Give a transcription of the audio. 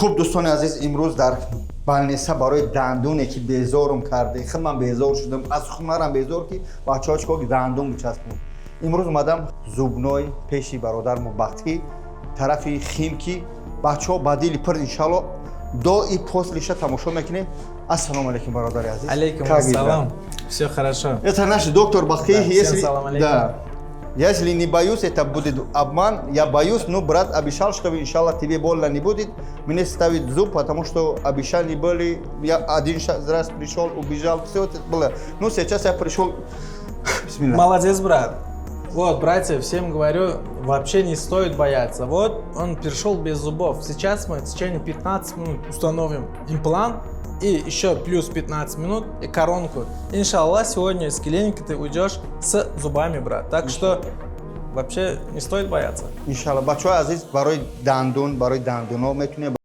خب دوستان عزیز امروز در بالنسا برای دندونه که بیزارم کرده خیلی من بیزار شدم از خونرم بیزار که بچه‌ها چیکار دندون بچسبون امروز اومدم زوبنوی پیشی برادر مبختی طرف خیم که بچه‌ها بدیل پر انشالله до и после ша тамошо мекунем. Ассалому алейкум, бародари азиз. Алейкум ассалам. Все хорошо. Это наш доктор Бахи. Всем салам алейкум. Да. Если не боюсь, это будет обман. Я боюсь, но брат обещал, что иншаллах тебе больно не будет. Мне ставит зуб, потому что обещания были. Я один раз пришел, убежал, все это было. Ну сейчас я пришел. Бисмилlah. Молодец, брат. Вот, братья, всем говорю, вообще не стоит бояться. Вот, он пришел без зубов. Сейчас мы в течение 15 минут установим имплант. И еще плюс 15 минут и коронку. Иншаллах, сегодня из клиники ты уйдешь с зубами, брат. Так что вообще не стоит бояться. Иншаллах. Бачо азиз, барой дандун, мекунем.